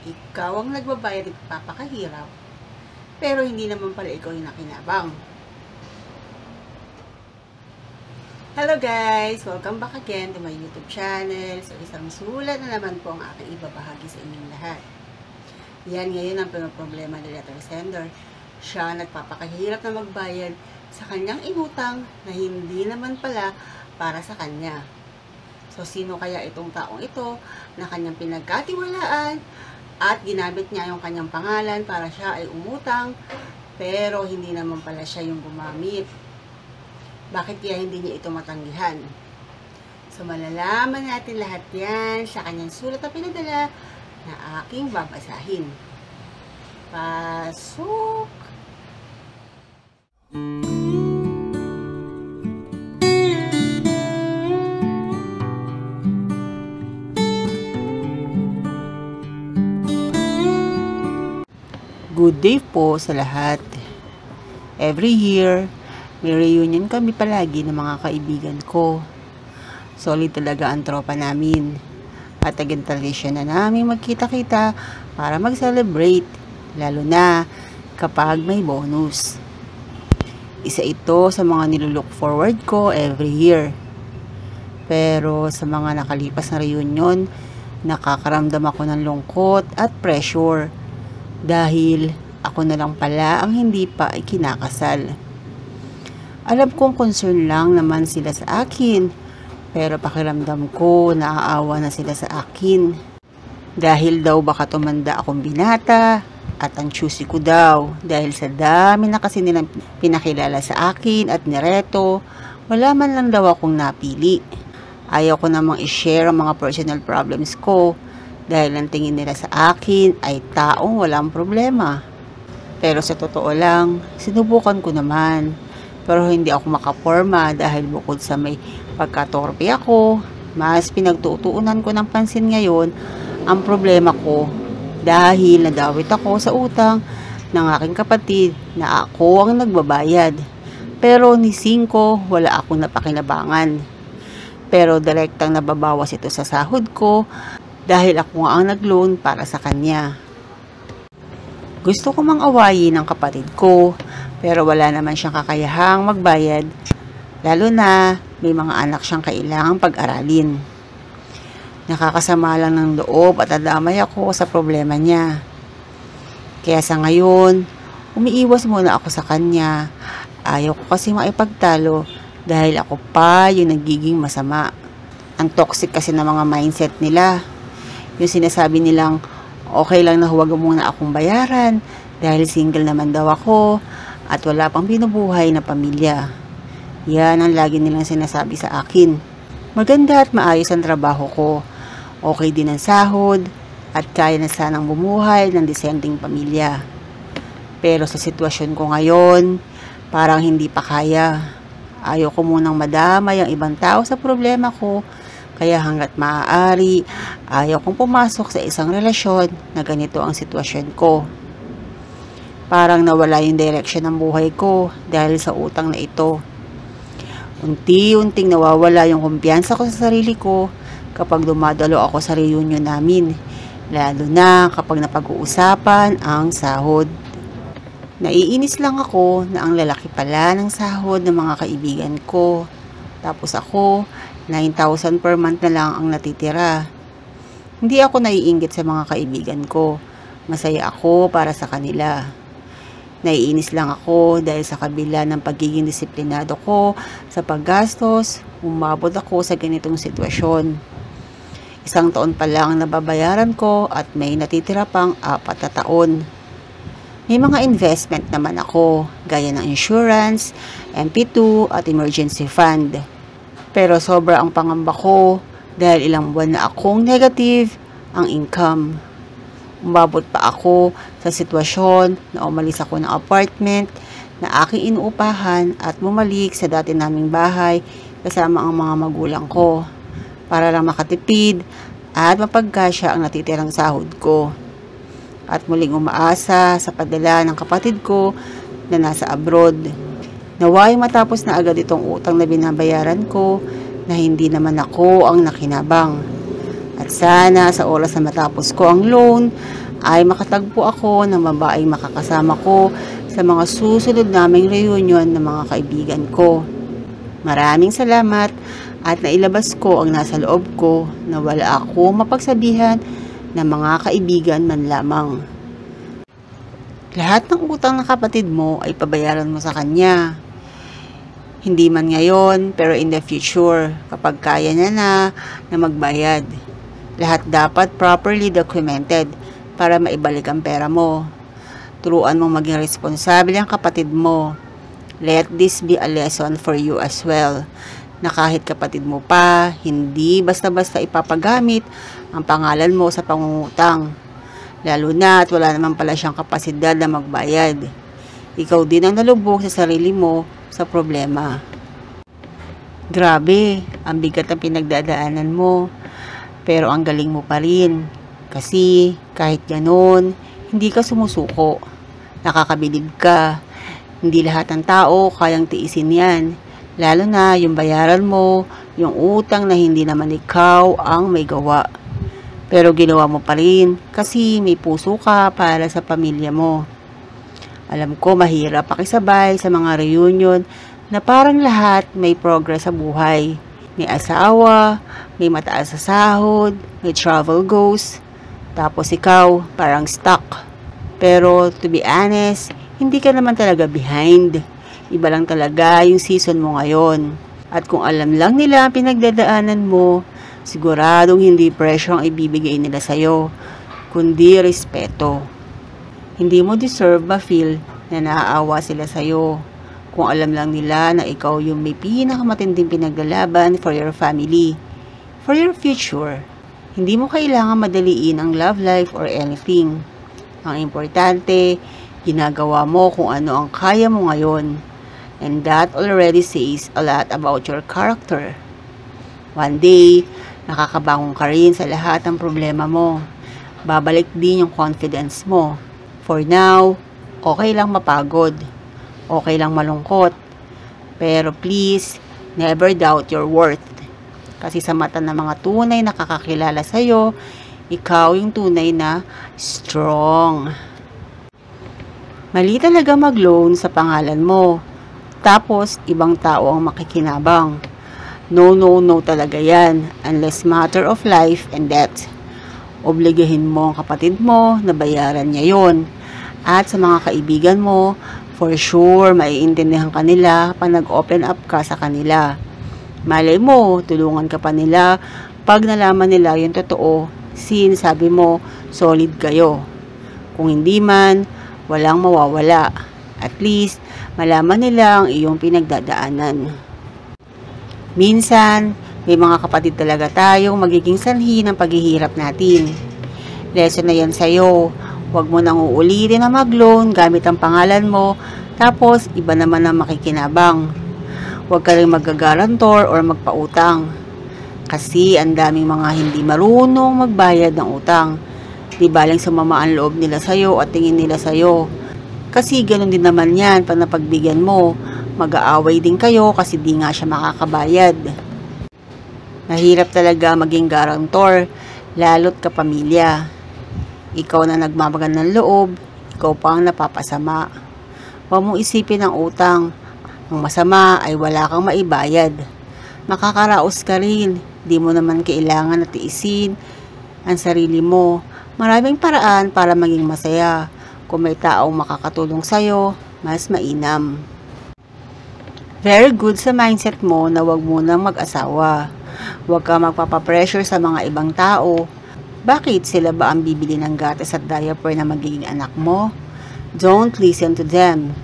ikaw ang nagbabayad at papakahirap, pero hindi naman pala ikaw yung nakinabang. Hello guys! Welcome back again to my YouTube channel. So, isang sulat na naman po ang aking ibabahagi sa inyong lahat. Yan ngayon ang problema ni letter sender. Siya nagpapakahirap na magbayad sa kanyang inutang na hindi naman pala para sa kanya. So, sino kaya itong taong ito na kanyang pinagkatiwalaan at ginamit niya yung kanyang pangalan para siya ay umutang, pero hindi naman pala siya yung gumamit? Bakit kaya hindi niya ito matanggihan? So, malalaman natin lahat yan sa kanyang sulat na pinadala na aking babasahin. Pasok! Good day po sa lahat. Every year, may reunion kami palagi ng mga kaibigan ko. Solid talaga ang tropa namin. At agad tradisyon na namin magkita-kita para mag-celebrate. Lalo na kapag may bonus. Isa ito sa mga nilulook forward ko every year. Pero sa mga nakalipas na reunion, nakakaramdam ako ng lungkot at pressure. Dahil ako na lang pala ang hindi pa ikinakasal. Alam kong concern lang naman sila sa akin, pero pakiramdam ko naaawa na sila sa akin. Dahil daw baka tumanda akong binata at ang choosy ko daw dahil sa dami na kasi nilang pinakilala sa akin at nireto, wala man lang daw akong napili. Ayaw ko namang i-share ang mga personal problems ko dahil ang tingin nila sa akin ay taong walang problema. Pero sa totoo lang, sinubukan ko naman. Pero hindi ako makaporma dahil bukod sa may pagkatorpe ako, mas pinagtutuunan ko ng pansin ngayon ang problema ko dahil nadawit ako sa utang ng aking kapatid na ako ang nagbabayad. Pero ni Cinco, wala akong napakinabangan. Pero direktang nababawas ito sa sahod ko dahil ako nga ang nag-loan para sa kanya. Gusto ko mang awayin ang kapatid ko, pero wala naman siyang kakayahang magbayad, lalo na may mga anak siyang kailangang pag-aralin. Nakakasama lang ng loob at nadamay ako sa problema niya. Kaya sa ngayon, umiiwas muna ako sa kanya. Ayaw ko kasi maipagtalo dahil ako pa yung nagiging masama. Ang toxic kasi ng mga mindset nila. Yung sinasabi nilang, okay lang na huwag muna akong bayaran dahil single naman daw ako at wala pang binubuhay na pamilya. Yan ang lagi nilang sinasabi sa akin. Maganda at maayos ang trabaho ko. Okay din ang sahod at kaya na sanang bumuhay ng disenteng pamilya. Pero sa sitwasyon ko ngayon, parang hindi pa kaya. Ayaw ko munang madamay ang ibang tao sa problema ko. Kaya hanggat maaari, ayaw kong pumasok sa isang relasyon na ganito ang sitwasyon ko. Parang nawala yung direction ng buhay ko dahil sa utang na ito. Unti-unting nawawala yung kumpiyansa ko sa sarili ko kapag dumadalo ako sa reunion namin. Lalo na kapag napag-uusapan ang sahod. Naiinis lang ako na ang lalaki pala ng sahod ng mga kaibigan ko. Tapos ako, 9,000 per month na lang ang natitira. Hindi ako naiinggit sa mga kaibigan ko. Masaya ako para sa kanila. Naiinis lang ako dahil sa kabila ng pagiging disiplinado ko sa paggastos, umabot ako sa ganitong sitwasyon. 1 taon pa lang nababayaran ko at may natitira pang 4 na taon. May mga investment naman ako, gaya ng insurance, MP2 at emergency fund. Pero sobra ang pangamba ko dahil ilang buwan na akong negative ang income. Umabot pa ako sa sitwasyon na umalis ako ng apartment na aking inuupahan at bumalik sa dati naming bahay kasama ang mga magulang ko para lang makatipid at mapagkasya ang natitirang sahod ko. At muling umaasa sa padala ng kapatid ko na nasa abroad. Naway matapos na agad itong utang na binabayaran ko na hindi naman ako ang nakinabang. At sana sa oras na matapos ko ang loan ay makatagpo ako ng babaeng makakasama ko sa mga susunod naming reunion ng mga kaibigan ko. Maraming salamat at nailabas ko ang nasa loob ko na wala ako mapagsabihan ng mga kaibigan man lamang. Lahat ng utang ng kapatid mo ay pabayaran mo sa kanya. Hindi man ngayon, pero in the future, kapag kaya niya na magbayad. Lahat dapat properly documented para maibalik ang pera mo. Turuan mong maging responsable ang kapatid mo. Let this be a lesson for you as well. Na kahit kapatid mo pa, hindi basta-basta ipapagamit ang pangalan mo sa pangungutang. Lalo na at wala naman pala siyang kapasidad na magbayad. Ikaw din ang nalubog sa sarili mo sa problema. Grabe, ang bigat ng pinagdadaanan mo. Pero ang galing mo pa rin. Kasi kahit ganoon, hindi ka sumusuko. Nakakabilib ka. Hindi lahat ng tao kayang tiisin yan. Lalo na yung bayaran mo, yung utang na hindi naman ikaw ang may gawa. Pero ginawa mo pa rin kasi may puso ka para sa pamilya mo. Alam ko mahirap pakisabay sa mga reunion na parang lahat may progress sa buhay. May asawa, may mataas sa sahod, may travel goals, tapos ikaw parang stuck. Pero to be honest, hindi ka naman talaga behind. Iba lang talaga yung season mo ngayon. At kung alam lang nila ang pinagdadaanan mo, siguradong hindi pressure ang ibibigay nila sa'yo, kundi respeto. Hindi mo deserve ma-feel na naaawa sila sa'yo. Kung alam lang nila na ikaw yung may pinakamatinding pinaglalaban for your family, for your future. Hindi mo kailangan madaliin ang love life or anything. Ang importante, ginagawa mo kung ano ang kaya mo ngayon. And that already says a lot about your character. One day, nakakabangon ka rin sa lahat ng problema mo. Babalik din yung confidence mo. For now, okay lang mapagod. Okay lang malungkot. Pero please, never doubt your worth. Kasi sa mata ng mga tunay na kakakilala sa'yo, ikaw yung tunay na strong. Mali talaga mag-loan sa pangalan mo. Tapos, ibang tao ang makikinabang. No, no, no talaga yan. Unless matter of life and death. Obligahin mo ang kapatid mo na bayaran niya yon. At sa mga kaibigan mo, for sure, maiintindihan ka nila pag nag-open up ka sa kanila. Malay mo, tulungan ka pa nila pag nalaman nila yung totoo, since sabi mo, solid kayo. Kung hindi man, walang mawawala. At least, malaman nila ang iyong pinagdadaanan. Minsan, may mga kapatid talaga tayong magiging sanhi ng paghihirap natin. Lesson na yan sa'yo. Huwag mo nang uulitin na mag-loan gamit ang pangalan mo, tapos iba naman ang makikinabang. Huwag ka rin mag-garantor or magpautang. Kasi ang daming mga hindi marunong magbayad ng utang. Di baling sumama ang loob nila sa'yo at tingin nila sa'yo. Kasi ganun din naman yan pag napagbigyan mo. Mag-aaway din kayo kasi di nga siya makakabayad. Mahirap talaga maging garantor, lalo't kapamilya. Ikaw na nagmamagan ng loob, ikaw pa ang napapasama. Huwag mong isipin ang utang. Ang masama ay wala kang maibayad. Makakaraos ka rin, di mo naman kailangan na tiisin ang sarili mo. Maraming paraan para maging masaya. Kung may taong makakatulong sa'yo, mas mainam. Very good sa mindset mo na huwag munang mag-asawa. Huwag ka magpapapressure sa mga ibang tao. Bakit sila ba ang bibili ng gatas at diaper na magiging anak mo? Don't listen to them.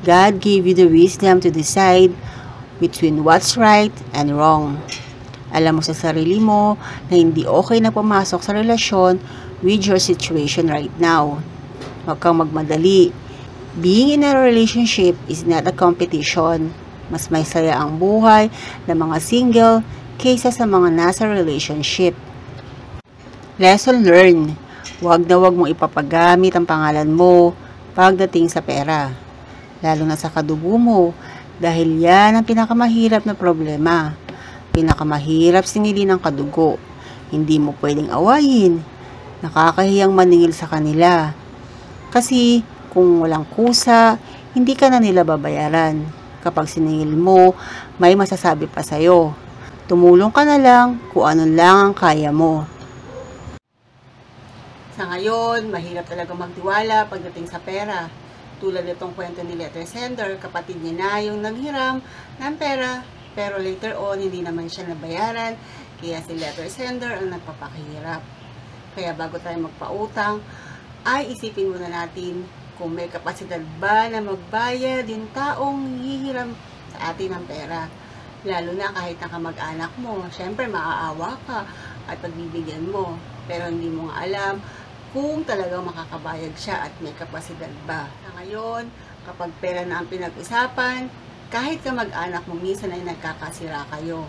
God gave you the wisdom to decide between what's right and wrong. Alam mo sa sarili mo na hindi okay na pumasok sa relasyon with your situation right now. Huwag kang magmadali. Being in a relationship is not a competition. Mas may saya ang buhay ng mga single kaysa sa mga nasa relationship. Lesson learned. Huwag na huwag mong ipapagamit ang pangalan mo pagdating sa pera. Lalo na sa kadugo mo dahil yan ang pinakamahirap na problema. Pinakamahirap singilin ang kadugo. Hindi mo pwedeng awayin. Nakakahiyang maningil sa kanila. Kasi kung walang kusa, hindi ka na nila babayaran. Kapag siningil mo, may masasabi pa sa'yo. Tumulong ka na lang kung ano lang ang kaya mo. Sa ngayon, mahirap talaga magtiwala pagdating sa pera. Tulad itong kwento ni letter sender, kapatid niya na yung nanghiram ng pera, pero later on, hindi naman siya nabayaran, kaya si letter sender ang nagpapakahirap. Kaya bago tayo magpautang, ay isipin muna natin kung may kapasidad ba na magbayad yung taong hihiram sa atin ng pera. Lalo na kahit na kamag-anak mo, syempre maaawa ka at pagbibigyan mo. Pero hindi mo nga alam kung talagang makakabayad siya at may kapasidad ba. Sa ngayon, kapag pera na ang pinag-usapan, kahit kamag-anak mo minsan ay nagkakasira kayo.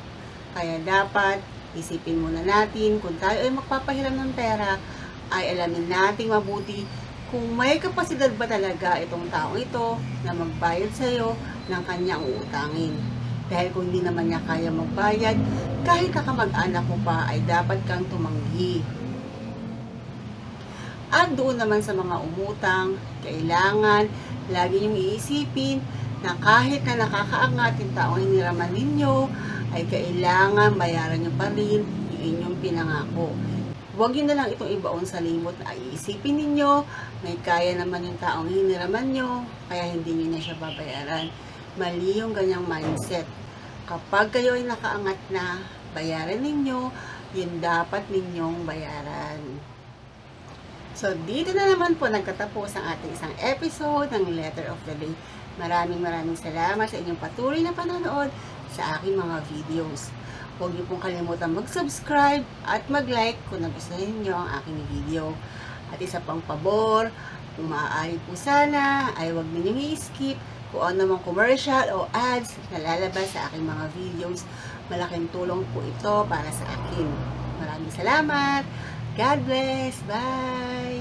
Kaya dapat isipin muna natin kung tayo ay magpapahiram ng pera, ay alamin nating mabuti kung may kapasidad ba talaga itong tao ito na magbayad sa'yo ng kanyang uutangin. Dahil kung hindi naman niya kaya magbayad, kahit kakamag-anak mo pa ay dapat kang tumanggi. At doon naman sa mga umutang, kailangan lagi niyong iisipin na kahit na nakakaangat yung taong hiniraman ninyo, ay kailangan bayaran niyo pa rin yung inyong pinangako. Huwag yun na lang itong ibaon sa limot na iisipin ninyo, may kaya naman yung taong hiniraman nyo, kaya hindi nyo na siya babayaran. Mali yung ganyang mindset. Kapag kayo ay nakaangat na, bayaran ninyo, yun dapat ninyong bayaran. So, dito na naman po nagtatapos ang ating isang episode ng Letter of the Day. Maraming salamat sa inyong patuloy na panonood sa aking mga videos. Huwag niyo pong kalimutan mag-subscribe at mag-like kung nagustuhan niyo ang aking video. At isa pang pabor, kung maaari po sana, ay huwag ninyong i-skip kung ano mang commercial o ads na lalabas sa aking mga videos. Malaking tulong po ito para sa akin. Maraming salamat! God bless! Bye!